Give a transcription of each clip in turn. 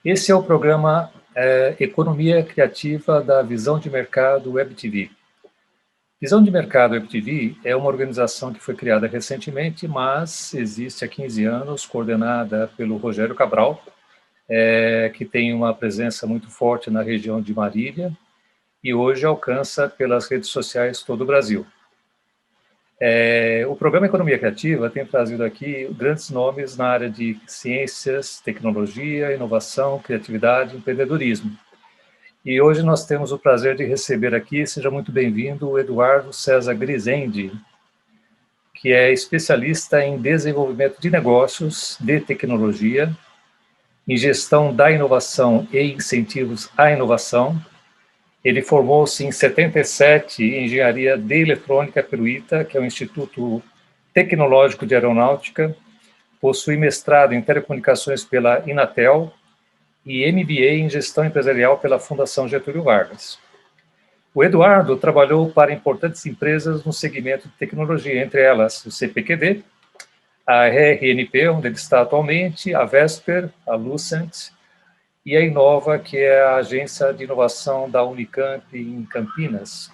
Esse é o programa Economia Criativa da Visão de Mercado WebTV. Visão de Mercado WebTV é uma organização que foi criada recentemente, mas existe há 15 anos, coordenada pelo Rogério Cabral, que tem uma presença muito forte na região de Marília e hoje alcança pelas redes sociais todo o Brasil. O programa Economia Criativa tem trazido aqui grandes nomes na área de ciências, tecnologia, inovação, criatividade e empreendedorismo. E hoje nós temos o prazer de receber aqui, seja muito bem-vindo, o Eduardo César Grisendi, que é especialista em desenvolvimento de negócios, de tecnologia, em gestão da inovação e incentivos à inovação. Ele formou-se em 77 em Engenharia de Eletrônica pelo ITA, que é o Instituto Tecnológico de Aeronáutica, possui mestrado em Telecomunicações pela Inatel e MBA em Gestão Empresarial pela Fundação Getúlio Vargas. O Eduardo trabalhou para importantes empresas no segmento de tecnologia, entre elas o CPQD, a RNP, onde ele está atualmente, a Vesper, a Lucent, e a Inova, que é a agência de inovação da Unicamp em Campinas.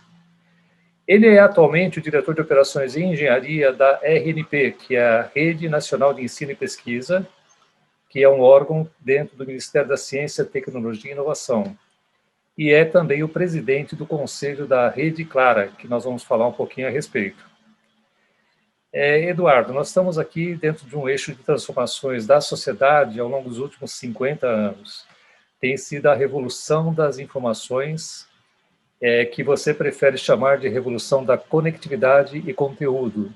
Ele é atualmente o diretor de operações e engenharia da RNP, que é a Rede Nacional de Ensino e Pesquisa, que é um órgão dentro do Ministério da Ciência, Tecnologia e Inovação. E é também o presidente do conselho da Rede Clara, que nós vamos falar um pouquinho a respeito. Eduardo, nós estamos aqui dentro de um eixo de transformações da sociedade ao longo dos últimos 50 anos. Tem sido a revolução das informações, que você prefere chamar de revolução da conectividade e conteúdo,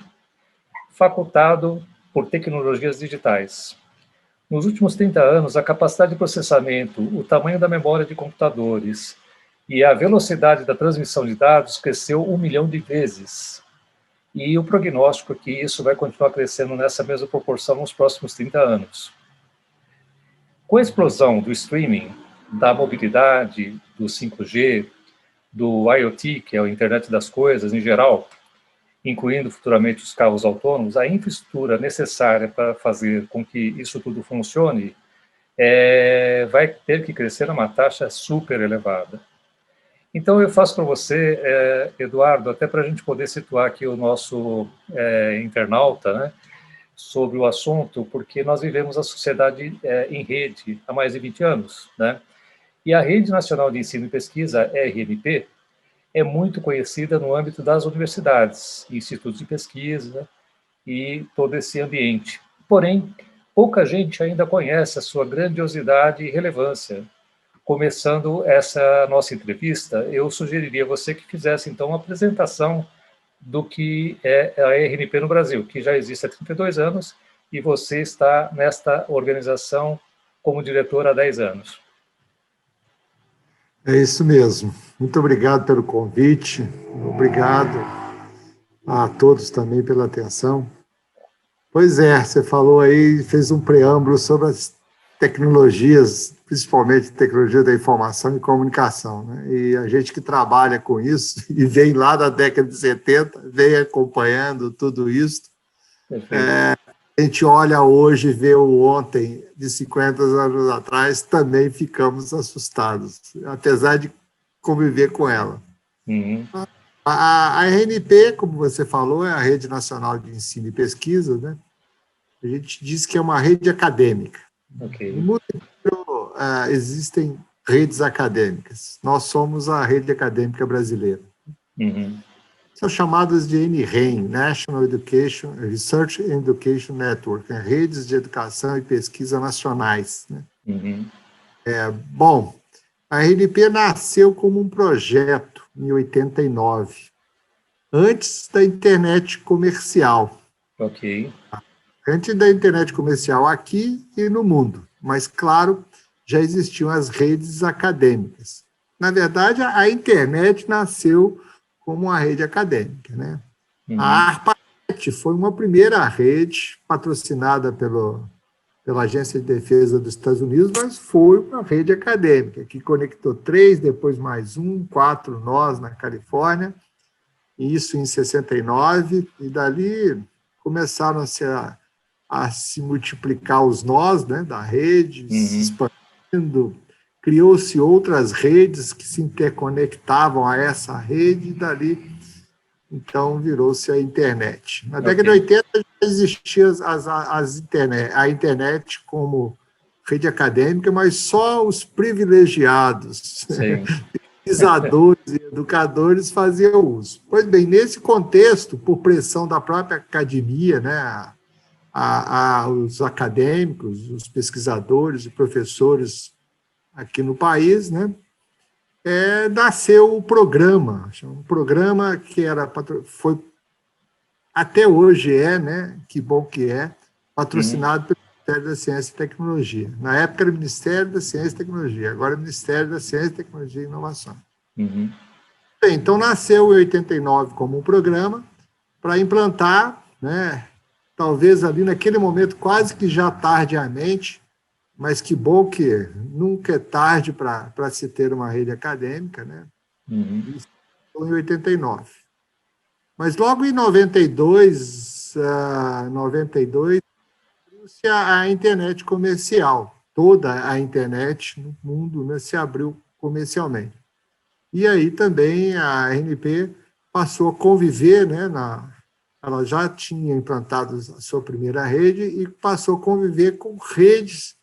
facultado por tecnologias digitais. Nos últimos 30 anos, a capacidade de processamento, o tamanho da memória de computadores e a velocidade da transmissão de dados cresceu 1 milhão de vezes. E o prognóstico é que isso vai continuar crescendo nessa mesma proporção nos próximos 30 anos. Com a explosão do streaming, da mobilidade, do 5G, do IoT, que é a internet das coisas em geral, incluindo futuramente os carros autônomos, a infraestrutura necessária para fazer com que isso tudo funcione vai ter que crescer a uma taxa super elevada. Então, eu faço para você, Eduardo, até para a gente poder situar aqui o nosso internauta, né, sobre o assunto, porque nós vivemos a sociedade em rede há mais de 20 anos, né? E a Rede Nacional de Ensino e Pesquisa, RNP, é muito conhecida no âmbito das universidades, institutos de pesquisa e todo esse ambiente. Porém, pouca gente ainda conhece a sua grandiosidade e relevância. Começando essa nossa entrevista, eu sugeriria a você que fizesse, então, uma apresentação do que é a RNP no Brasil, que já existe há 32 anos, e você está nesta organização como diretor há 10 anos. É isso mesmo. Muito obrigado pelo convite, obrigado a todos também pela atenção. Pois é, você falou aí, fez um preâmbulo sobre as tecnologias, principalmente tecnologia da informação e comunicação, né? E a gente que trabalha com isso, e vem lá da década de 70, vem acompanhando tudo isso, a gente olha hoje e vê o ontem, de 50 anos atrás, também ficamos assustados, apesar de conviver com ela. Uhum. A RNP, como você falou, é a Rede Nacional de Ensino e Pesquisa, né? A gente diz que é uma rede acadêmica. Okay. No mundo inteiro existem redes acadêmicas. Nós somos a rede acadêmica brasileira. Uhum. São chamadas de NREM, National Education, Research and Education Network, redes de educação e pesquisa nacionais, né? Uhum. Bom, a RNP nasceu como um projeto em 89, antes da internet comercial. Ok. Antes da internet comercial aqui e no mundo. Mas, claro, já existiam as redes acadêmicas. Na verdade, a internet nasceu como uma rede acadêmica, né? Uhum. A ARPANET foi uma primeira rede patrocinada pela Agência de Defesa dos Estados Unidos, mas foi uma rede acadêmica, que conectou 3, depois mais 1, 4 nós na Califórnia, isso em 69, e dali começaram a se multiplicar os nós, né, da rede, se expandir criou-se outras redes que se interconectavam a essa rede, e dali, então, virou-se a internet. Na década de 80 já existia a internet como rede acadêmica, mas só os privilegiados, pesquisadores e educadores faziam uso. Pois bem, nesse contexto, por pressão da própria academia, né, os acadêmicos, os pesquisadores e professores aqui no país, né, nasceu o programa, um programa que foi, até hoje né, que bom que patrocinado pelo Ministério da Ciência e Tecnologia. Na época era o Ministério da Ciência e Tecnologia, agora é o Ministério da Ciência, Tecnologia e Inovação. Bem, então, nasceu em 89 como um programa para implantar, né, talvez ali naquele momento, quase que já tardiamente, mas que bom que nunca é tarde para se ter uma rede acadêmica, né? Isso foi em 89. Mas logo em 92 trouxe a internet comercial. Toda a internet no mundo, né, se abriu comercialmente. E aí também a RNP passou a conviver, né, ela já tinha implantado a sua primeira rede e passou a conviver com redes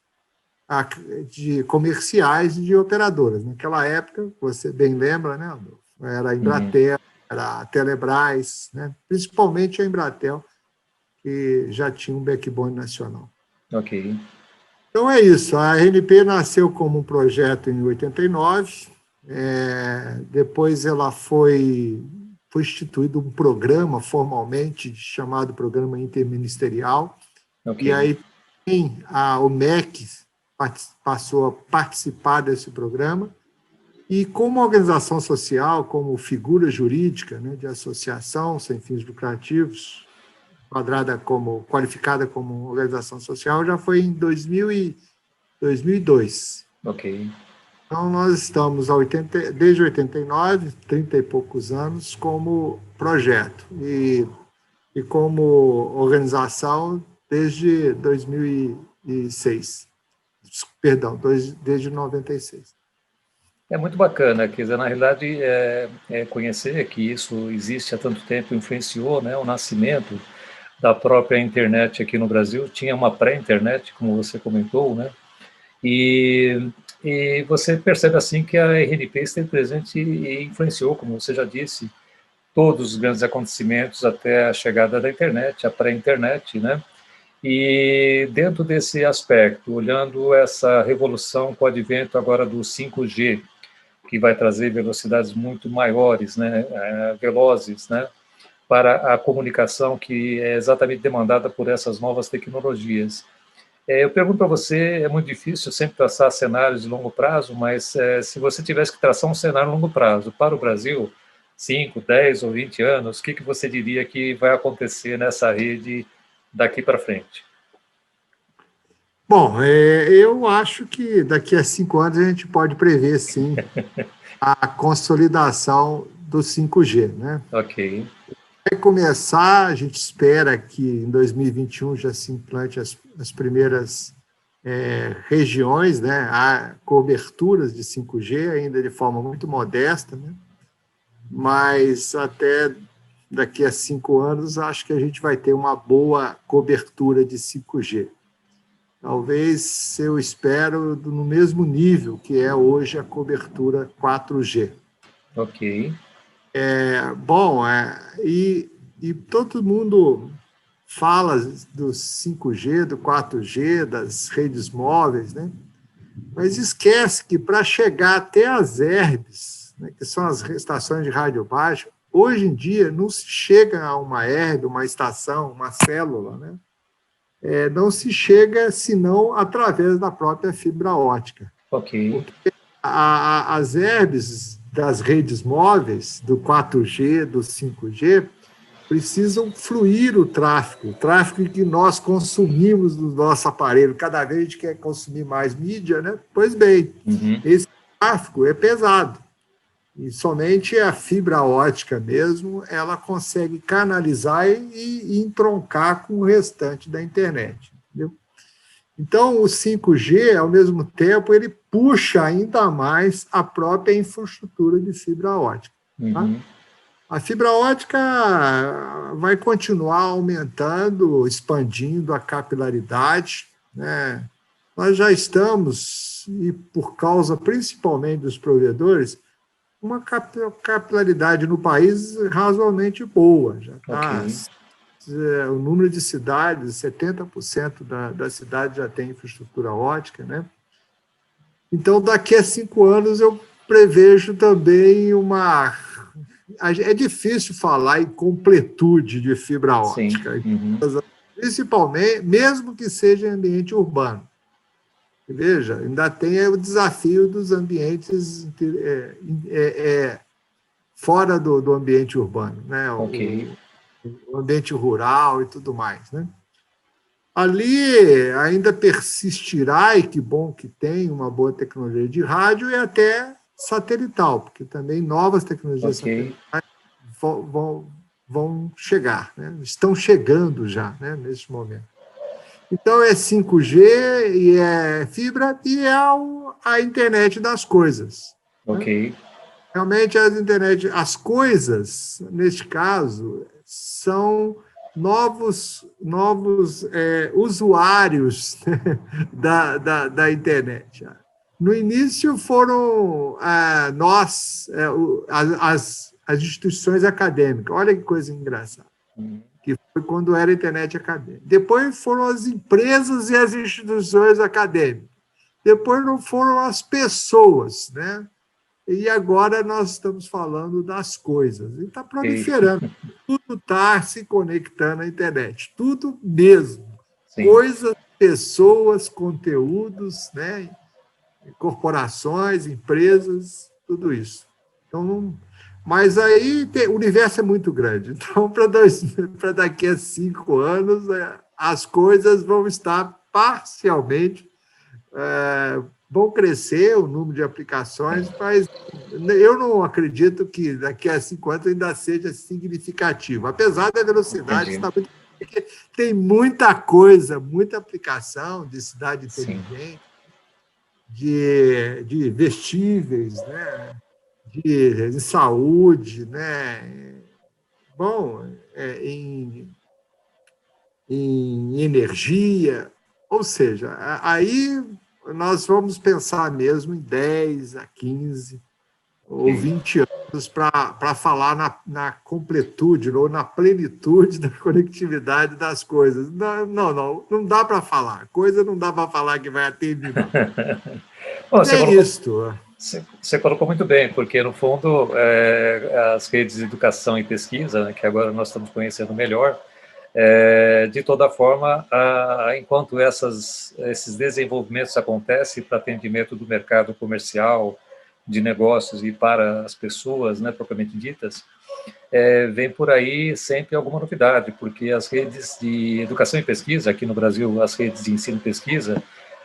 de comerciais e de operadoras. Naquela época, você bem lembra, né, Adolfo? Era a Embratel, era a Telebrás, né? Principalmente a Embratel, que já tinha um backbone nacional. Então é isso, a RNP nasceu como um projeto em 89, depois ela foi instituído um programa formalmente chamado Programa Interministerial, e aí o MEC passou a participar desse programa, e como organização social, como figura jurídica, né, de associação sem fins lucrativos, qualificada como organização social, já foi em 2002. Então, nós estamos desde 89, 30 e poucos anos, como projeto, e como organização desde 2006. Perdão, desde 96. É muito bacana, quer dizer, na realidade, conhecer que isso existe há tanto tempo influenciou, né, o nascimento da própria internet aqui no Brasil. Tinha uma pré-internet, como você comentou, né, e você percebe assim que a RNP esteve presente e influenciou, como você já disse, todos os grandes acontecimentos até a chegada da internet, a pré-internet, né? E dentro desse aspecto, olhando essa revolução com o advento agora do 5G, que vai trazer velocidades muito maiores, né, velozes, né, para a comunicação que é exatamente demandada por essas novas tecnologias. Eu pergunto para você, é muito difícil sempre traçar cenários de longo prazo, mas se você tivesse que traçar um cenário a longo prazo para o Brasil, 5, 10 ou 20 anos, o que você diria que vai acontecer nessa rede daqui para frente? Bom, eu acho que daqui a 5 anos a gente pode prever, sim, a consolidação do 5G, né? Vai começar, a gente espera que em 2021 já se implante as primeiras regiões, né? Há coberturas de 5G, ainda de forma muito modesta, né? Mas até daqui a 5 anos, acho que a gente vai ter uma boa cobertura de 5G. Talvez, eu espero, no mesmo nível que é hoje a cobertura 4G. E todo mundo fala do 5G, do 4G, das redes móveis, né? Mas esquece que para chegar até as ERBs, né, que são as estações de rádio baixo, hoje em dia não se chega a uma ERB, uma estação, uma célula, né? Não se chega senão através da própria fibra ótica. Porque as ERBs das redes móveis, do 4G, do 5G, precisam fluir o tráfego que nós consumimos no nosso aparelho. Cada vez a gente quer consumir mais mídia, né? Pois bem, esse tráfego é pesado. E somente a fibra ótica mesmo, ela consegue canalizar e entroncar com o restante da internet. Entendeu? Então, o 5G, ao mesmo tempo, ele puxa ainda mais a própria infraestrutura de fibra ótica. Tá? Uhum. A fibra ótica vai continuar aumentando, expandindo a capilaridade, né? Nós já estamos, e por causa principalmente dos provedores, uma capilaridade no país razoavelmente boa. Já está Ok. o número de cidades, 70% da cidade já tem infraestrutura ótica, né? Então, daqui a 5 anos, eu prevejo também uma... É difícil falar em completude de fibra Sim. ótica, Uhum. principalmente, mesmo que seja em ambiente urbano. Veja, ainda tem o desafio dos ambientes fora do ambiente urbano, né? Ok. O ambiente rural e tudo mais, né? Ali ainda persistirá, e que bom que tem uma boa tecnologia de rádio e até satelital, porque também novas tecnologias Ok. satelitais vão chegar, né? Estão chegando já, né, neste momento. Então, é 5G, e é fibra, e é a internet das coisas. Né? Ok. Realmente, as coisas, neste caso, são novos usuários, né, da internet. No início foram nós, as instituições acadêmicas. Olha que coisa engraçada. Uhum. Que foi quando era a internet acadêmica. Depois foram as empresas e as instituições acadêmicas. Depois não foram as pessoas, né? E agora nós estamos falando das coisas. E está Ok. proliferando. Tudo está se conectando à internet. Tudo mesmo. Sim. Coisas, pessoas, conteúdos, né? Corporações, empresas, tudo isso. Então, mas aí o universo é muito grande. Então, para daqui a 5 anos, as coisas vão estar parcialmente, vão crescer o número de aplicações, mas eu não acredito que daqui a 5 anos ainda seja significativo, apesar da velocidade Entendi. estar muito... Tem muita coisa, muita aplicação de cidade Sim. inteligente, de vestíveis, né? de saúde, né? Bom, em energia, ou seja, aí nós vamos pensar mesmo em 10 a 15 ou Ok. 20 anos para falar na completude ou na plenitude da conectividade das coisas. Não dá para falar. Coisa não dá para falar que vai atender, não. Bom, Mas é isto. você colocou muito bem, porque, no fundo, as redes de educação e pesquisa, né, que agora nós estamos conhecendo melhor, de toda forma, enquanto esses desenvolvimentos acontecem para atendimento do mercado comercial, de negócios e para as pessoas, né, propriamente ditas, vem por aí sempre alguma novidade, porque as redes de educação e pesquisa, aqui no Brasil, as redes de ensino e pesquisa,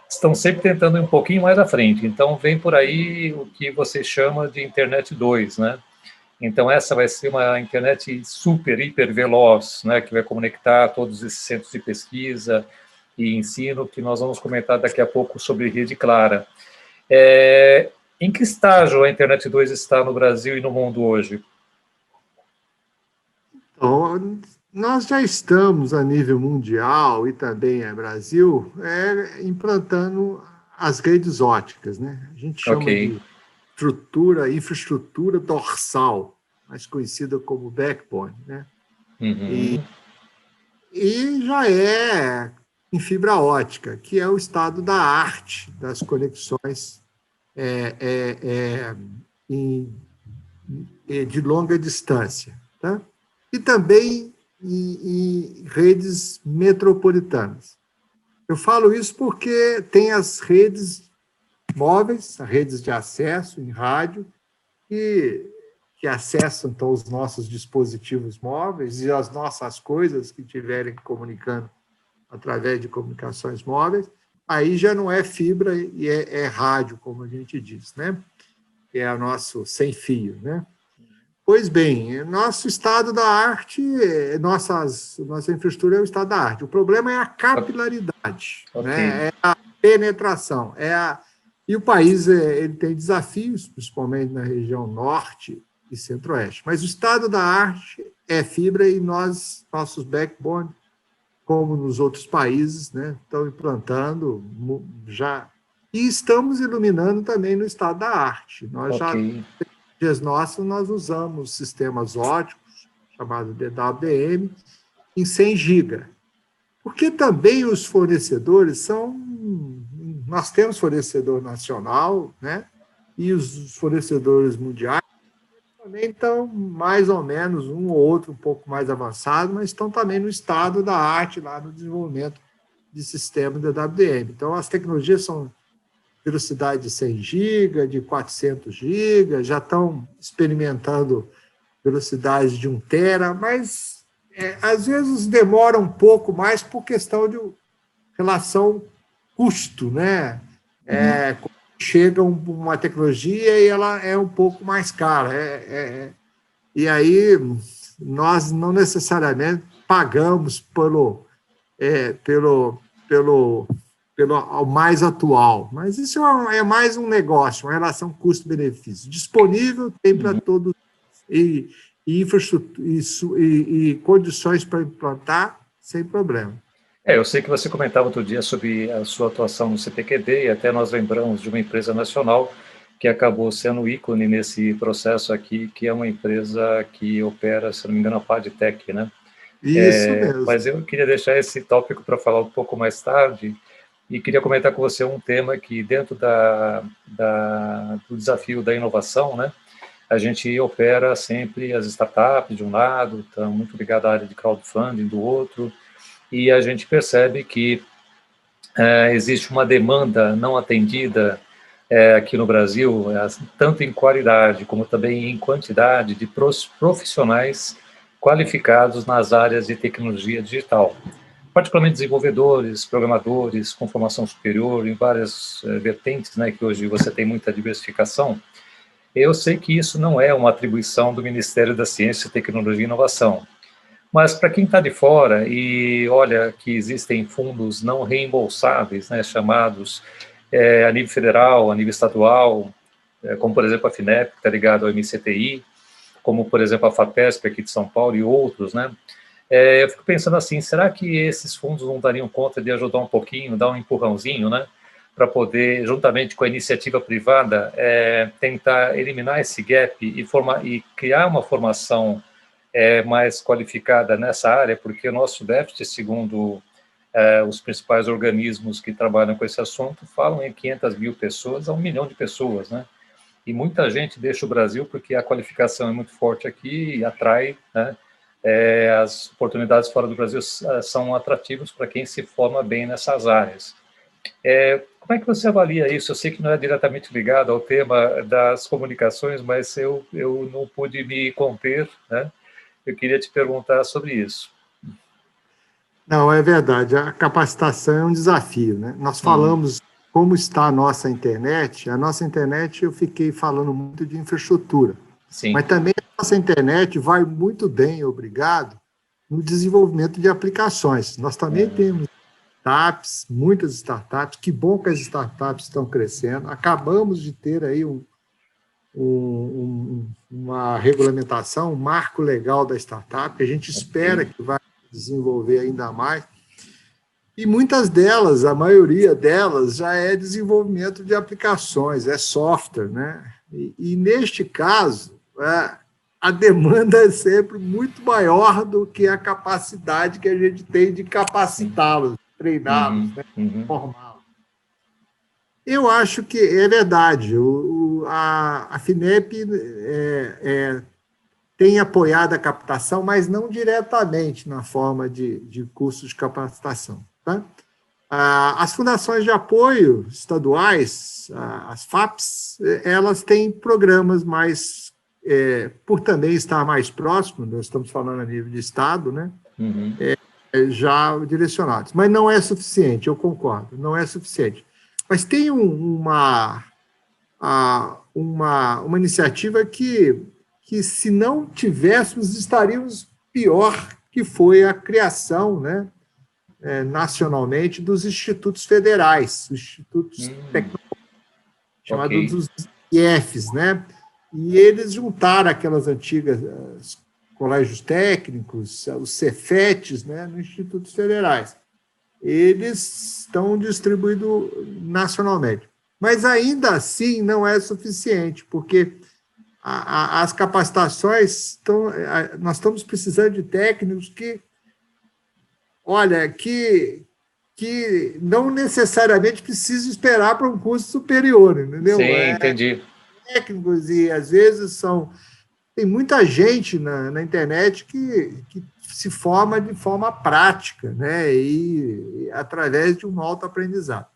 estão sempre tentando ir um pouquinho mais à frente. Então, vem por aí o que você chama de internet 2, né? Então, essa vai ser uma internet super, hiper veloz, né? Que vai conectar todos esses centros de pesquisa e ensino, que nós vamos comentar daqui a pouco sobre rede clara. Em que estágio a internet 2 está no Brasil e no mundo hoje? Então, nós já estamos, a nível mundial e também no Brasil, implantando as redes óticas, né? A gente Ok. chama de infraestrutura dorsal, mais conhecida como backbone, né? Uhum. E já é em fibra ótica, que é o estado da arte das conexões em, de longa distância, tá? E também em redes metropolitanas. Eu falo isso porque tem as redes móveis, as redes de acesso em rádio, que acessam então, os nossos dispositivos móveis e as nossas coisas que estiverem comunicando através de comunicações móveis. Aí já não é fibra e é rádio, como a gente diz, né? É o nosso sem fio, né? Pois bem, nosso estado da arte, nossa infraestrutura é o estado da arte. O problema é a capilaridade, Ok. né? É a penetração. E o país ele tem desafios, principalmente na região norte e centro-oeste. Mas o estado da arte é fibra e nossos backbone, como nos outros países, né, estão implantando já. E estamos iluminando também no estado da arte. Nós já Ok. dias nossos, nós usamos sistemas óticos, chamado DWDM, em 100 GB. Porque também os fornecedores são... Nós temos fornecedor nacional, né? E os fornecedores mundiais também estão mais ou menos, um ou outro um pouco mais avançado, mas estão também no estado da arte, lá no desenvolvimento de sistema DWDM. Então, as tecnologias são velocidade de 100 GB, de 400 GB, já estão experimentando velocidades de 1 tera, mas às vezes demora um pouco mais por questão de relação custo, né? Chega uma tecnologia e ela é um pouco mais cara. E aí nós não necessariamente pagamos pelo ao mais atual. Mas isso é mais um negócio, uma relação custo-benefício. Disponível tem para todos, e infraestrutura e condições para implantar sem problema. Eu sei que você comentava outro dia sobre a sua atuação no CPQD, e até nós lembramos de uma empresa nacional que acabou sendo ícone nesse processo aqui, que é uma empresa que opera, se não me engano, a Padtech, né? Isso mesmo. Mas eu queria deixar esse tópico para falar um pouco mais tarde, e queria comentar com você um tema que, dentro do desafio da inovação, né, a gente opera sempre as startups de um lado, está muito ligado à área de crowdfunding do outro, e a gente percebe que existe uma demanda não atendida aqui no Brasil, tanto em qualidade como também em quantidade de profissionais qualificados nas áreas de tecnologia digital, particularmente desenvolvedores, programadores, com formação superior, em várias vertentes, né, que hoje você tem muita diversificação. Eu sei que isso não é uma atribuição do Ministério da Ciência, Tecnologia e Inovação, mas para quem está de fora e olha que existem fundos não reembolsáveis, né, chamados a nível federal, a nível estadual, como por exemplo a FINEP, que está ligado ao MCTI, como por exemplo a FAPESP aqui de São Paulo e outros, né? Eu fico pensando assim, será que esses fundos não dariam conta de ajudar um pouquinho, dar um empurrãozinho, né? Para poder, juntamente com a iniciativa privada, tentar eliminar esse gap e criar uma formação mais qualificada nessa área, porque o nosso déficit, segundo os principais organismos que trabalham com esse assunto, falam em 500 mil pessoas a 1 milhão de pessoas, né? E muita gente deixa o Brasil porque a qualificação é muito forte aqui e atrai, né? As oportunidades fora do Brasil são atrativas para quem se forma bem nessas áreas. Como é que você avalia isso? Eu sei que não é diretamente ligado ao tema das comunicações, mas eu não pude me conter, né? Eu queria te perguntar sobre isso. Não, é verdade. A capacitação é um desafio, né? Nós falamos como está a nossa internet. A nossa internet, eu fiquei falando muito de infraestrutura. Sim. Mas também a nossa internet vai muito bem, obrigado, no desenvolvimento de aplicações. Nós também temos startups, muitas startups. Que bom que as startups estão crescendo. Acabamos de ter aí uma regulamentação, um marco legal da startup, que a gente espera que vai desenvolver ainda mais. E muitas delas, a maioria delas, já é desenvolvimento de aplicações, é software, né? E neste caso, a demanda é sempre muito maior do que a capacidade que a gente tem de capacitá-los, treiná-los, né? Formá-los. Eu acho que é verdade. A FINEP tem apoiado a captação, mas não diretamente na forma de cursos de capacitação. Tá? As fundações de apoio estaduais, as FAPs, elas têm programas mais, por também estar mais próximo, nós estamos falando a nível de Estado, né? Já direcionados. Mas não é suficiente, eu concordo, não é suficiente. Mas tem uma iniciativa que que, se não tivéssemos, estaríamos pior, que foi a criação, né, nacionalmente, dos institutos federais, os institutos chamados dos IEFs, né? E eles juntaram aquelas antigas colégios técnicos, os Cefetes, né, nos institutos federais. Eles estão distribuídos nacionalmente. Mas, ainda assim, não é suficiente, porque as capacitações nós estamos precisando de técnicos que, olha, que não necessariamente precisam esperar para um curso superior, entendeu? Sim, entendi. Técnicos, e às vezes tem muita gente na internet que se forma de forma prática, né? E através de um autoaprendizado.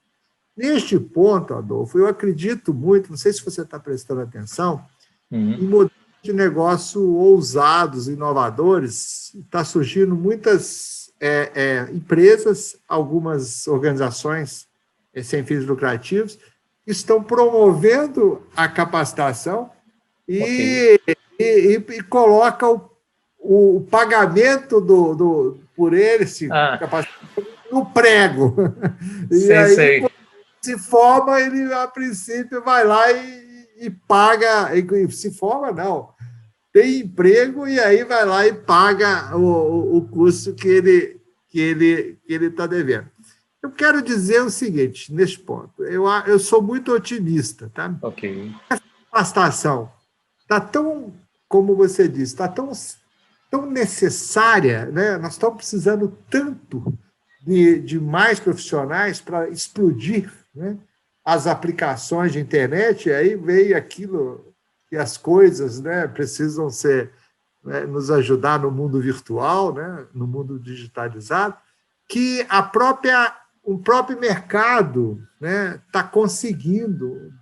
Neste ponto, Adolfo, eu acredito muito, não sei se você está prestando atenção, em modelos de negócio ousados, inovadores. Está surgindo muitas empresas, algumas organizações sem fins lucrativos, que estão promovendo a capacitação e coloca o pagamento por eles no prego. E aí, quando se forma, ele, a princípio, vai lá e paga. E se forma, não. Tem emprego e aí vai lá e paga o curso que ele está devendo. Eu quero dizer o seguinte, neste ponto. Eu sou muito otimista. Tá? Ok. Essa capacitação está tão, como você disse, está tão necessária, né? Nós estamos precisando tanto de mais profissionais para explodir, né, as aplicações de internet, e aí veio aquilo que as coisas, né, precisam nos ajudar no mundo virtual, né, no mundo digitalizado, que o próprio mercado, né, está conseguindo,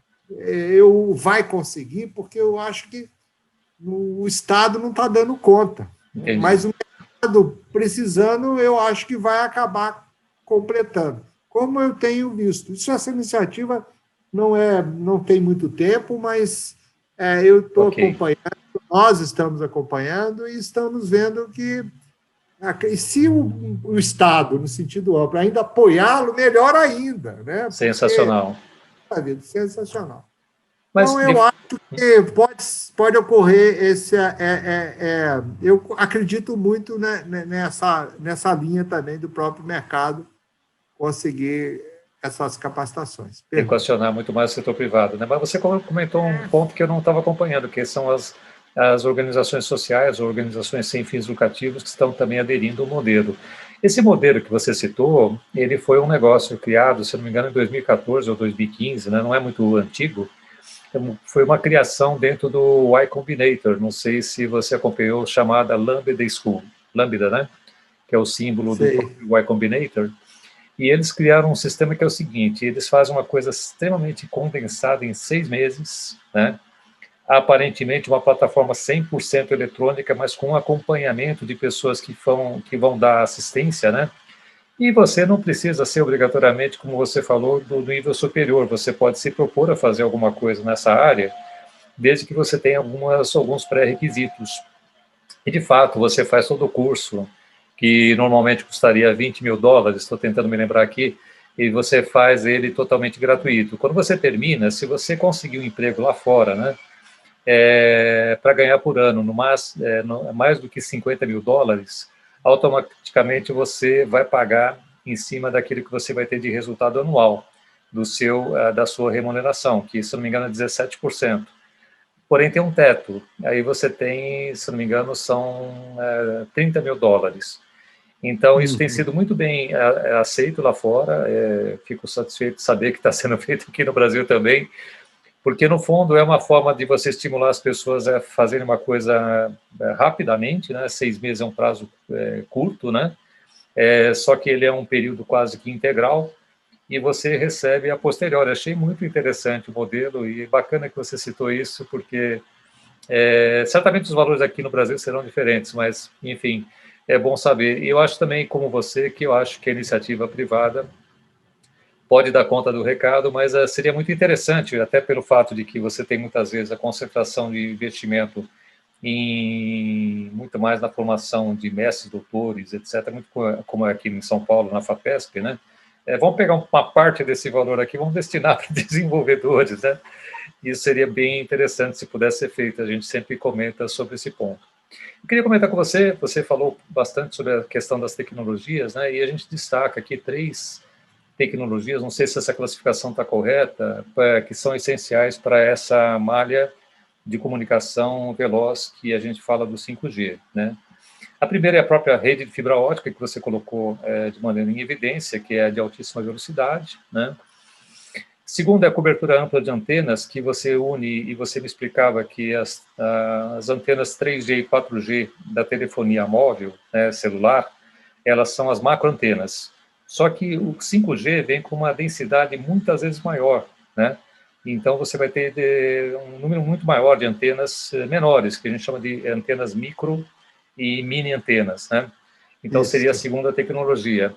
vai conseguir, porque eu acho que o Estado não está dando conta. Entendi. Mas o mercado precisando, eu acho que vai acabar completando. Como eu tenho visto. Essa iniciativa não tem muito tempo, mas eu estou acompanhando, nós estamos acompanhando e estamos vendo que, se o Estado, no sentido amplo, ainda apoiá-lo, melhor ainda. Né? Sensacional. Sensacional. Mas, então, eu acho que pode ocorrer esse. Eu acredito muito nessa linha também do próprio mercado conseguir essas capacitações. Equacionar muito mais o setor privado. Né? Mas você comentou um ponto que eu não estava acompanhando, que são as organizações sociais, organizações sem fins lucrativos, que estão também aderindo ao modelo. Esse modelo que você citou, ele foi um negócio criado, se não me engano, em 2014 ou 2015, né? Não é muito antigo. Foi uma criação dentro do Y Combinator, não sei se você acompanhou, chamada Lambda School, Lambda, né? Que é o símbolo do Y Combinator. E eles criaram um sistema que é o seguinte, eles fazem uma coisa extremamente condensada em 6 meses, né? Aparentemente uma plataforma 100% eletrônica, mas com acompanhamento de pessoas que vão dar assistência, né? E você não precisa ser obrigatoriamente, como você falou, do nível superior. Você pode se propor a fazer alguma coisa nessa área, desde que você tenha alguns pré-requisitos. E, de fato, você faz todo o curso, que normalmente custaria $20.000, estou tentando me lembrar aqui, e você faz ele totalmente gratuito. Quando você termina, se você conseguir um emprego lá fora, né, para ganhar por ano mais do que $50.000, automaticamente você vai pagar em cima daquilo que você vai ter de resultado anual da sua remuneração, que, se não me engano, é 17%. Porém, tem um teto. Aí você tem, se não me engano, são $30.000. Então, isso tem sido muito bem aceito lá fora. Fico satisfeito de saber que está sendo feito aqui no Brasil também, porque, no fundo, é uma forma de você estimular as pessoas a fazerem uma coisa rapidamente, né? 6 meses é um prazo curto, né? Só que ele é um período quase que integral, e você recebe a posteriori. Achei muito interessante o modelo, e bacana que você citou isso, porque certamente os valores aqui no Brasil serão diferentes, mas, enfim, é bom saber. E eu acho também, como você, que eu acho que a iniciativa privada pode dar conta do recado, mas seria muito interessante, até pelo fato de que você tem muitas vezes a concentração de investimento muito mais na formação de mestres, doutores, etc., muito como é aqui em São Paulo, na FAPESP, né? Vamos pegar uma parte desse valor aqui, vamos destinar para desenvolvedores, né? Isso seria bem interessante se pudesse ser feito, a gente sempre comenta sobre esse ponto. Eu queria comentar com você, você falou bastante sobre a questão das tecnologias, né? E a gente destaca aqui 3 tecnologias, não sei se essa classificação está correta, que são essenciais para essa malha de comunicação veloz que a gente fala do 5G, né? A primeira é a própria rede de fibra ótica, que você colocou de maneira em evidência, que é de altíssima velocidade, né? Segundo, é a cobertura ampla de antenas, que você une, e você me explicava que as antenas 3G e 4G da telefonia móvel, né, celular, elas são as macroantenas. Só que o 5G vem com uma densidade muitas vezes maior, né? Então, você vai ter um número muito maior de antenas menores, que a gente chama de antenas micro e mini antenas, né? Então, seria a segunda tecnologia.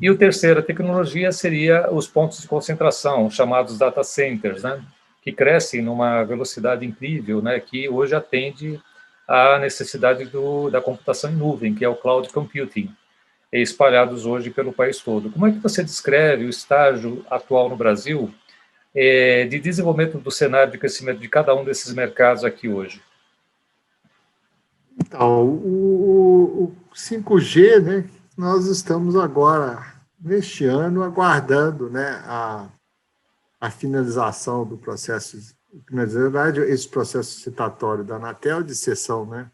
E a terceira tecnologia seria os pontos de concentração, chamados data centers, né? Que crescem numa velocidade incrível, né? Que hoje atende à necessidade da computação em nuvem, que é o cloud computing, espalhados hoje pelo país todo. Como é que você descreve o estágio atual no Brasil de desenvolvimento do cenário de crescimento de cada um desses mercados aqui hoje? Então, o 5G, né, nós estamos agora, neste ano, aguardando, né, a finalização do processo, na verdade, esse processo citatório da Anatel de cessão, né,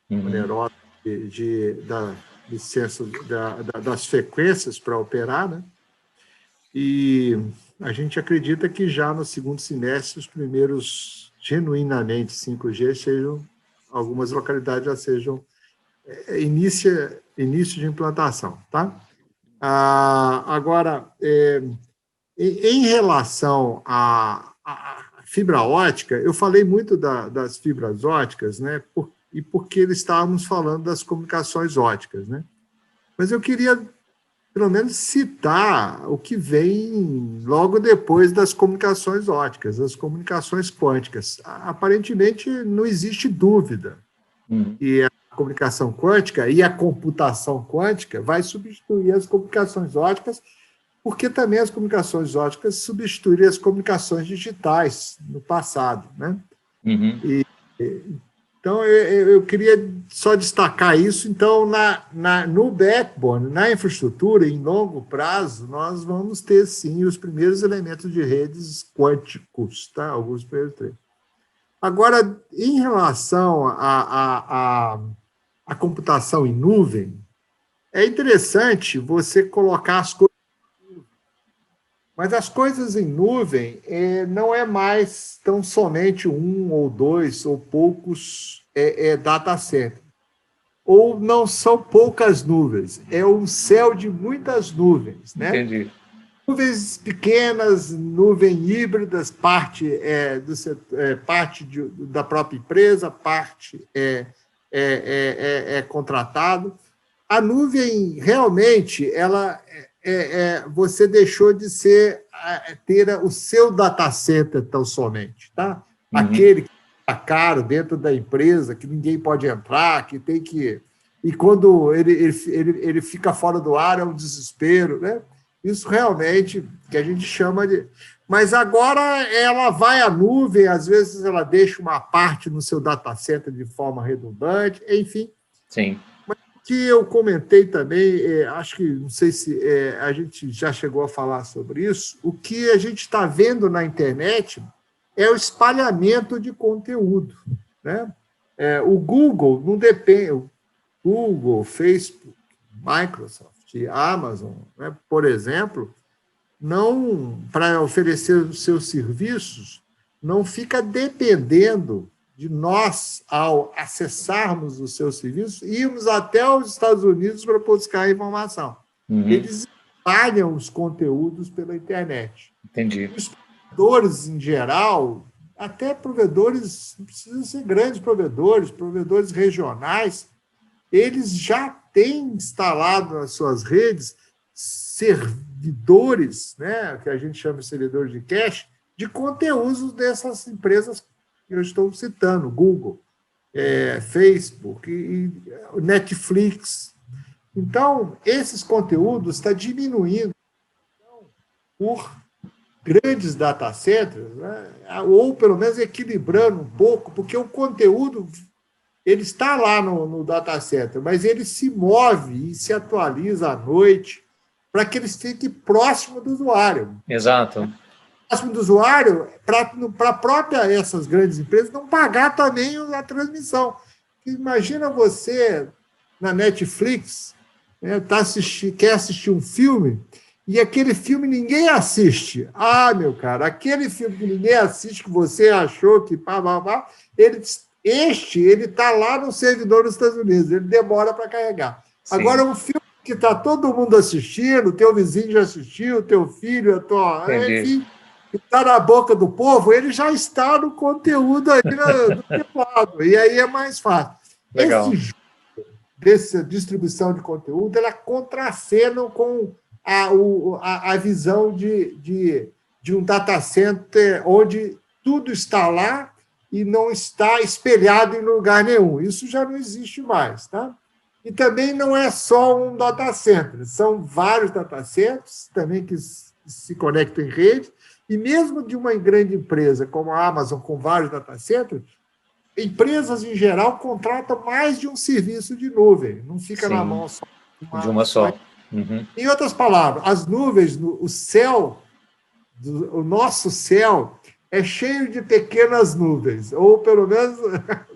onerosa da licença das frequências para operar, né, e a gente acredita que já no segundo semestre os primeiros genuinamente 5G sejam, algumas localidades já sejam início de implantação, tá? Agora, em relação à fibra ótica, eu falei muito das fibras óticas, né? E porque estávamos falando das comunicações óticas, né? Mas eu queria, pelo menos, citar o que vem logo depois das comunicações óticas, as comunicações quânticas. Aparentemente, não existe dúvida que a comunicação quântica e a computação quântica vai substituir as comunicações óticas, porque também as comunicações óticas substituíram as comunicações digitais no passado, né? Então, eu queria só destacar isso. Então, no backbone, na infraestrutura, em longo prazo, nós vamos ter, sim, os primeiros elementos de redes quânticos, tá? Alguns primeiros três. Agora, em relação à computação em nuvem, é interessante você colocar as coisas em nuvem. Mas as coisas em nuvem não é mais tão somente um ou dois ou poucos data centers. Ou não são poucas nuvens, é um céu de muitas nuvens, né? Entendi. Nuvens pequenas, nuvens híbridas, parte da própria empresa, parte é contratado. A nuvem, realmente, ela você deixou de ter o seu data center tão somente, tá? Aquele que está caro dentro da empresa, que ninguém pode entrar, que tem que... E quando ele fica fora do ar, é um desespero, né? Isso realmente que a gente chama de... Mas agora ela vai à nuvem, às vezes ela deixa uma parte no seu data center de forma redundante, enfim. Sim. Mas o que eu comentei também, acho que, não sei se a gente já chegou a falar sobre isso, o que a gente está vendo na internet é o espalhamento de conteúdo, né? O Google não depende... O Google, Facebook, Microsoft, Amazon, né, por exemplo, não, para oferecer os seus serviços, não fica dependendo de nós, ao acessarmos os seus serviços, irmos até os Estados Unidos para buscar informação. Eles espalham os conteúdos pela internet. Entendi. Os provedores, em geral, até provedores, não precisam ser grandes provedores regionais, eles já têm instalado nas suas redes servidores, né, que a gente chama de servidores de cache, de conteúdos dessas empresas que eu estou citando, Google. Facebook, e Netflix. Então, esses conteúdos estão diminuindo por grandes data centers, né? Ou pelo menos equilibrando um pouco, porque o conteúdo ele está lá no data center, mas ele se move e se atualiza à noite para que ele fique próximo do usuário. Exato. Próximo do usuário, para própria essas grandes empresas não pagar também a transmissão. Imagina você na Netflix, né, quer assistir um filme e aquele filme ninguém assiste. Ah, meu cara, aquele filme que ninguém assiste, que você achou que ele está lá no servidor dos Estados Unidos, ele demora para carregar. Sim. Agora, um filme que está todo mundo assistindo, teu vizinho já assistiu, teu filho, enfim, está na boca do povo, ele já está no conteúdo aí do teu lado, e aí é mais fácil. Legal. Esse jogo dessa distribuição de conteúdo, ela contracena com a visão de um data center onde tudo está lá e não está espelhado em lugar nenhum. Isso já não existe mais, tá? E também não é só um data center, são vários data centers também que se conectam em rede, e mesmo de uma grande empresa como a Amazon, com vários data centers, empresas, em geral, contratam mais de um serviço de nuvem, não fica na mão só de uma só. Uhum. Em outras palavras, as nuvens, o céu, o nosso céu, é cheio de pequenas nuvens, ou pelo menos,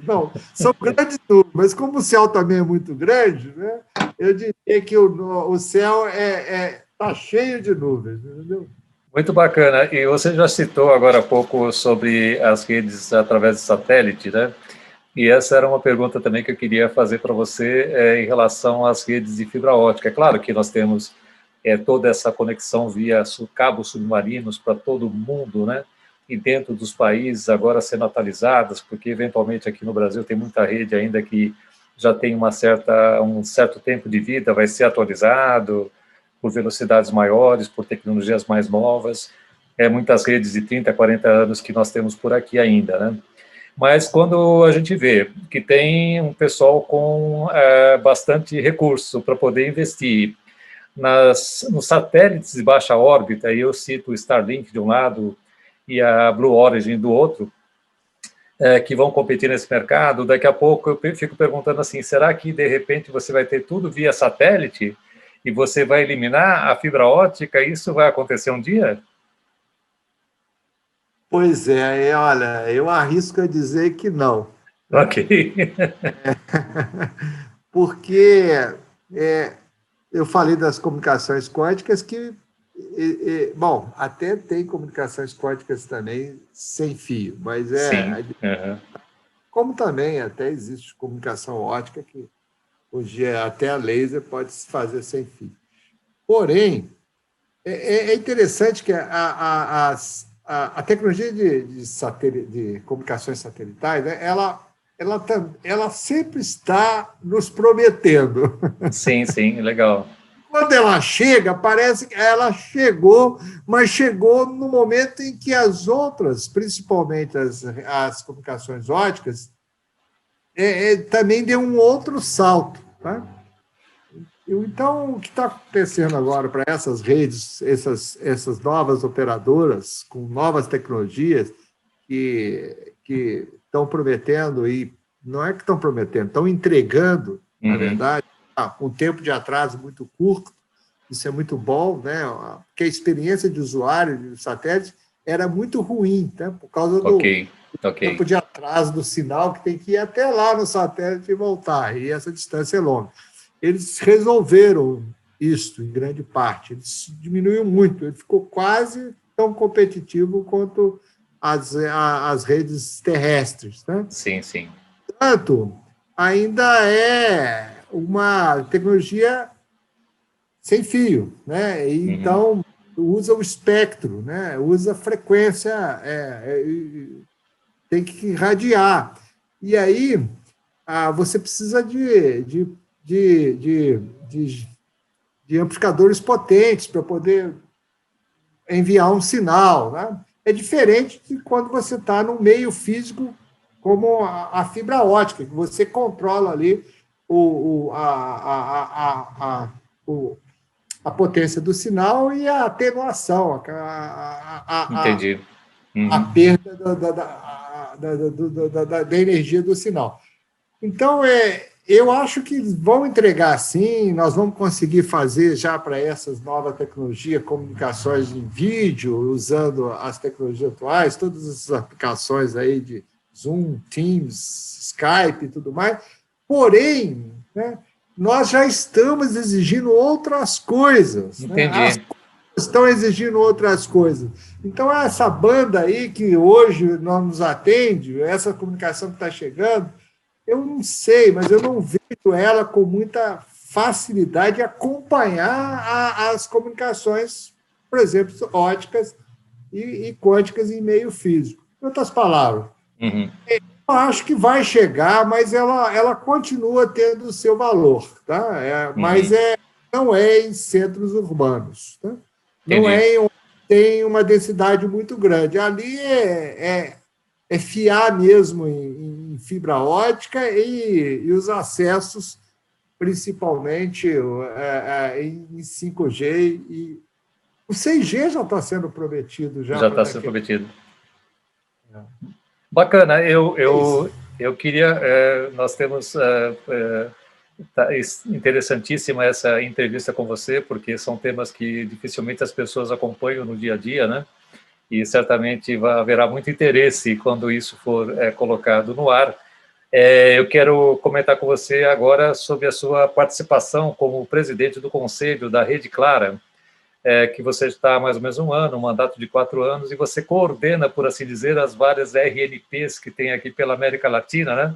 não, são grandes nuvens, mas como o céu também é muito grande, né, eu diria que o céu está cheio de nuvens, entendeu? Muito bacana. E você já citou agora há pouco sobre as redes através de satélite, né? E essa era uma pergunta também que eu queria fazer para você em relação às redes de fibra ótica. É claro que nós temos toda essa conexão via cabos submarinos para todo mundo, né? E dentro dos países agora sendo atualizadas, porque eventualmente aqui no Brasil tem muita rede ainda que já tem um certo tempo de vida, vai ser atualizado por velocidades maiores, por tecnologias mais novas, muitas redes de 30, 40 anos que nós temos por aqui ainda, né? Mas quando a gente vê que tem um pessoal com bastante recurso para poder investir nos satélites de baixa órbita, e eu cito o Starlink de um lado e a Blue Origin do outro, que vão competir nesse mercado, daqui a pouco eu fico perguntando assim, será que de repente você vai ter tudo via satélite e você vai eliminar a fibra ótica? Isso vai acontecer um dia? Pois olha, eu arrisco a dizer que não. Ok. Porque eu falei das comunicações quânticas que, bom, até tem comunicações quânticas também sem fio, mas Sim. Uhum. Como também até existe comunicação ótica que hoje até a laser pode se fazer sem fio. Porém, é interessante que a tecnologia de comunicações satelitais, né, ela sempre está nos prometendo. Sim, legal. Quando ela chega, parece que ela chegou, mas chegou no momento em que as outras, principalmente as comunicações óticas, também deu um outro salto. Tá? Então, o que está acontecendo agora para essas redes, essas novas operadoras com novas tecnologias que estão prometendo, e não é que estão prometendo, estão entregando, na verdade, com tempo de atraso muito curto, isso é muito bom, né? Porque a experiência de usuário de satélite era muito ruim, tá? Por causa do tempo de atraso do sinal, que tem que ir até lá no satélite e voltar, e essa distância é longa. Eles resolveram isso, em grande parte. Ele diminuiu muito, ele ficou quase tão competitivo quanto as redes terrestres. Né? Sim. Portanto, ainda é uma tecnologia sem fio, né? Então, usa o espectro, né? Usa a frequência, tem que irradiar. E aí, você precisa de amplificadores potentes para poder enviar um sinal. Né? É diferente de quando você está no meio físico como a fibra ótica, que você controla ali a potência do sinal e a atenuação, Entendi. a perda da energia do sinal. Então, eu acho que vão entregar sim, nós vamos conseguir fazer já para essas novas tecnologias, comunicações em vídeo, usando as tecnologias atuais, todas essas aplicações aí de Zoom, Teams, Skype e tudo mais. Porém, né, nós já estamos exigindo outras coisas. Entendi. Né? As estão exigindo outras coisas. Então, essa banda aí que hoje não nos atende, essa comunicação que está chegando, eu não sei, mas eu não vejo ela com muita facilidade de acompanhar as comunicações, por exemplo, óticas e quânticas em meio físico. Em outras palavras, eu acho que vai chegar, mas ela continua tendo o seu valor, tá? Mas não é em centros urbanos, tá? Não é onde tem uma densidade muito grande. Ali é fiar mesmo em fibra ótica e os acessos, principalmente em 5G. E o 6G já está sendo prometido. Já está sendo prometido. Bacana. Eu queria... nós temos... interessantíssima essa entrevista com você, porque são temas que dificilmente as pessoas acompanham no dia a dia, né? E certamente haverá muito interesse quando isso for colocado no ar. Eu quero comentar com você agora sobre a sua participação como presidente do Conselho da Rede Clara, que você está há mais ou menos um ano, um mandato de 4 anos, e você coordena, por assim dizer, as várias RNPs que tem aqui pela América Latina, né?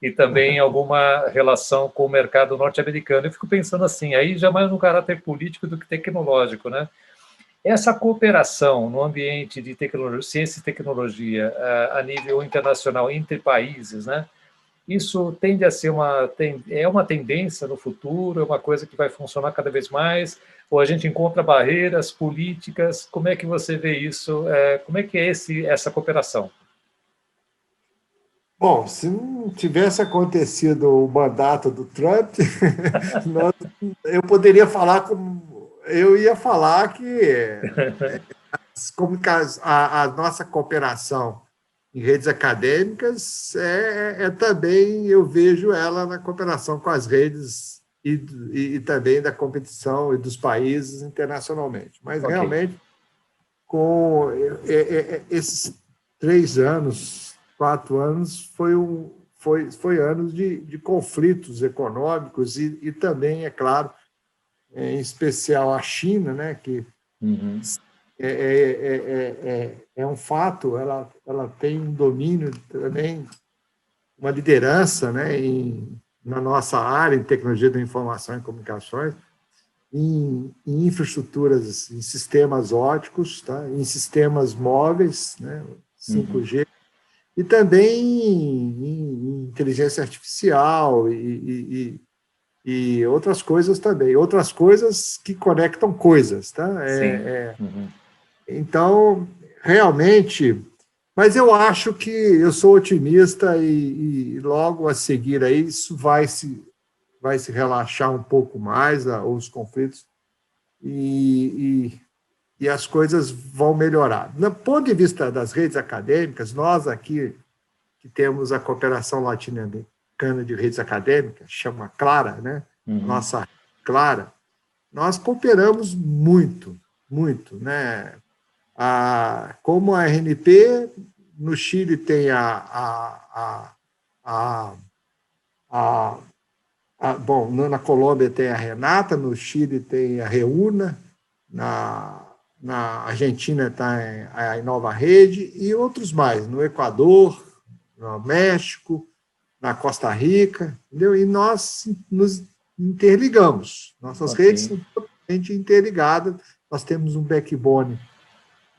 E também alguma relação com o mercado norte-americano. Eu fico pensando assim, aí já mais no caráter político do que tecnológico, né? Essa cooperação no ambiente de tecnologia, ciência e tecnologia a nível internacional entre países, né? Isso tende a ser uma tendência no futuro, é uma coisa que vai funcionar cada vez mais, ou a gente encontra barreiras políticas? Como é que você vê isso? Como é que é essa cooperação? Bom, se não tivesse acontecido o mandato do Trump, eu poderia falar eu ia falar que a nossa cooperação em redes acadêmicas também, eu vejo ela na cooperação com as redes e também da competição e dos países internacionalmente. Mas, realmente, com esses 3 anos, 4 anos, foi anos de conflitos econômicos e também, é claro, em especial a China, né, que é um fato, ela tem um domínio também, uma liderança, né, na nossa área, em tecnologia da informação e comunicações, em infraestruturas, em sistemas óticos, tá, em sistemas móveis, né, 5G, e também em inteligência artificial e outras coisas também, outras coisas que conectam coisas, tá? Então, realmente, mas eu acho que eu sou otimista e logo a seguir aí isso vai se relaxar um pouco mais, os conflitos, e as coisas vão melhorar. Do ponto de vista das redes acadêmicas, nós aqui, que temos a Cooperação Latino-Americana de Redes Acadêmicas, chama CLARA, né? Nossa CLARA, nós cooperamos muito, muito, né? Como a RNP, no Chile tem bom, na Colômbia tem a Renata, no Chile tem a Reúna, na Argentina está a Inova Rede e outros mais, no Equador, no México, na Costa Rica, entendeu? E nós nos interligamos, nossas redes são totalmente interligadas, nós temos um backbone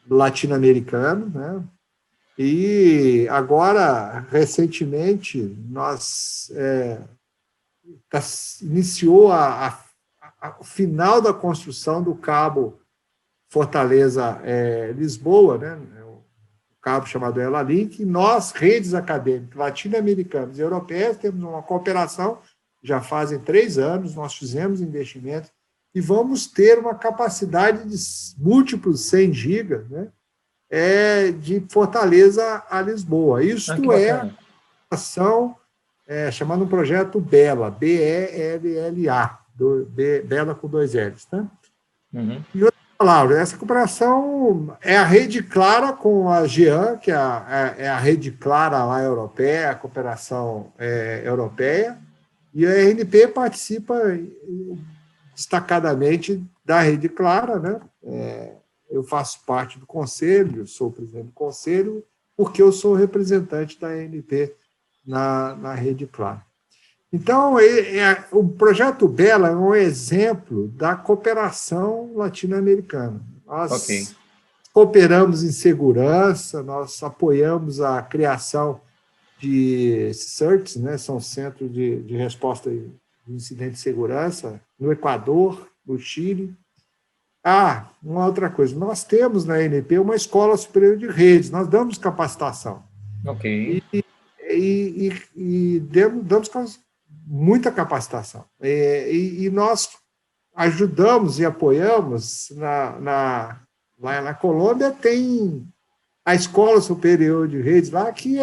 latino-americano, né? E agora, recentemente, nós iniciou o final da construção do cabo Fortaleza-Lisboa, né? O cabo chamado ELA-Link, e nós, redes acadêmicas latino-americanas e europeias, temos uma cooperação, já fazem 3 anos, nós fizemos investimentos, e vamos ter uma capacidade de múltiplos 100 gigas, né, de Fortaleza a Lisboa. Isto é a ação chamada um projeto BELA, B-E-L-L-A, BELA com 2 L's. Tá? Uhum. E outra palavra, essa cooperação é a rede clara com a GEAN, que é a rede clara lá europeia, a cooperação europeia, e a RNP participa destacadamente da rede clara, né? Eu faço parte do conselho, sou presidente do conselho, porque eu sou representante da ANP na rede clara. Então, o projeto BELA é um exemplo da cooperação latino-americana. Nós cooperamos em segurança, nós apoiamos a criação de CERTs, né, são centros de resposta de incidente de segurança, no Equador, no Chile. Uma outra coisa, nós temos na ANP uma escola superior de redes, nós damos capacitação. E damos muita capacitação. E nós ajudamos e apoiamos, lá na Colômbia tem a Escola Superior de Redes lá, que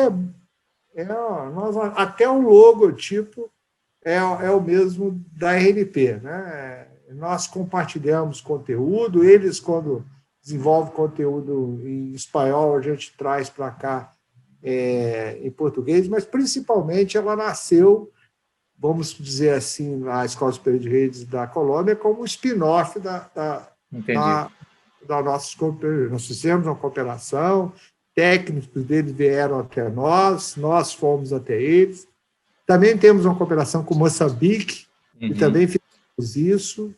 até o logotipo é o mesmo da RNP, né? Nós compartilhamos conteúdo, eles, quando desenvolvem conteúdo em espanhol, a gente traz para cá em português, mas principalmente ela nasceu, vamos dizer assim, a Escola Superior de Redes da Colômbia, como um spin-off da nossa cooperação. Nós fizemos uma cooperação, técnicos deles vieram até nós fomos até eles. Também temos uma cooperação com Moçambique, e também fizemos isso.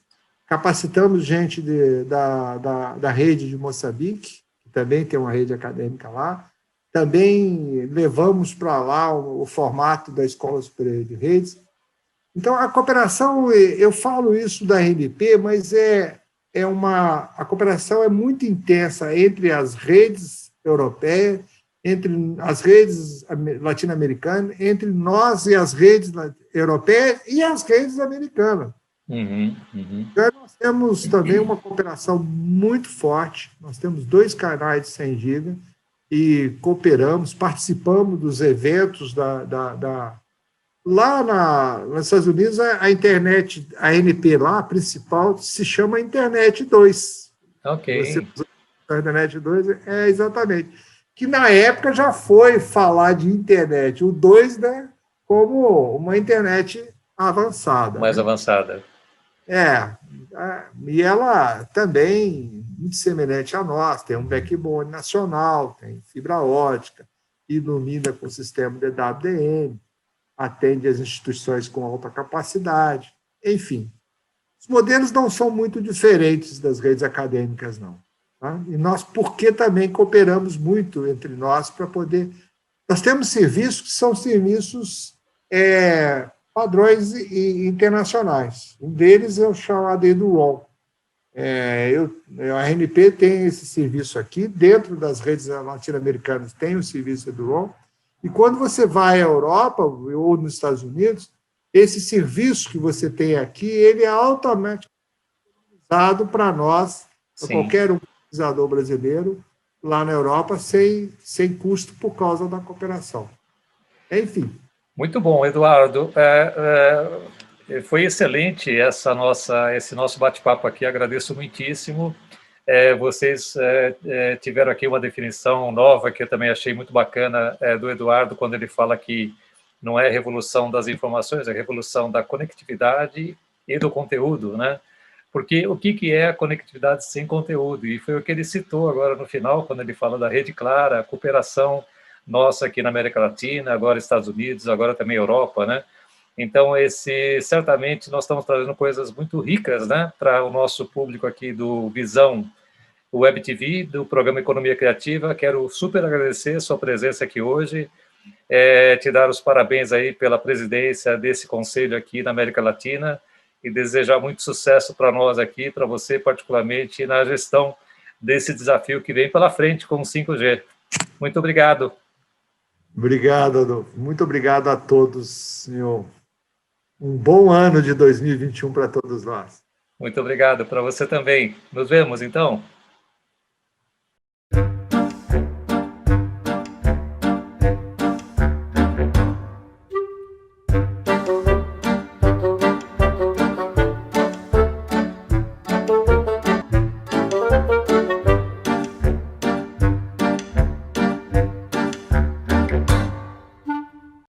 Capacitamos gente da rede de Moçambique, que também tem uma rede acadêmica lá. Também levamos para lá o formato da Escola Superior de Redes. Então, a cooperação, eu falo isso da RNP, mas a cooperação é muito intensa entre as redes europeias, entre as redes latino-americanas, entre nós e as redes europeias e as redes americanas. Então, nós temos também uma cooperação muito forte, nós temos 2 canais de 100 GB e cooperamos, participamos dos eventos lá nos Estados Unidos, a internet, a ANP lá, a principal, se chama Internet 2. Você usa a Internet 2, exatamente. Que na época já foi falar de internet, o 2, né, como uma internet avançada. Mais avançada. E ela também, muito semelhante a nós, tem um backbone nacional, tem fibra ótica, ilumina com o sistema DWDM, atende as instituições com alta capacidade, enfim. Os modelos não são muito diferentes das redes acadêmicas, não. Tá? E nós, porque também cooperamos muito entre nós para poder... Nós temos serviços que são serviços padrões internacionais. Um deles é o chamado EduROM. A RNP tem esse serviço aqui, dentro das redes latino-americanas tem o serviço EduROM, e quando você vai à Europa ou nos Estados Unidos, esse serviço que você tem aqui, ele é altamente usado para nós, para qualquer pesquisador brasileiro, lá na Europa, sem custo por causa da cooperação. Enfim. Muito bom, Eduardo. Foi excelente esse nosso bate-papo aqui, agradeço muitíssimo. Vocês tiveram aqui uma definição nova que eu também achei muito bacana do Eduardo, quando ele fala que não é revolução das informações, é revolução da conectividade e do conteúdo, né? Porque o que é a conectividade sem conteúdo? E foi o que ele citou agora no final, quando ele fala da rede clara, a cooperação nossa aqui na América Latina, agora Estados Unidos, agora também Europa, né? Então, certamente nós estamos trazendo coisas muito ricas, né, para o nosso público aqui do Visão Web TV, do programa Economia Criativa. Quero super agradecer a sua presença aqui hoje, te dar os parabéns aí pela presidência desse conselho aqui na América Latina e desejar muito sucesso para nós aqui, para você particularmente, na gestão desse desafio que vem pela frente com o 5G. Muito obrigado. Obrigado, Adolfo. Muito obrigado a todos, senhor. Um bom ano de 2021 para todos nós. Muito obrigado para você também. Nos vemos, então.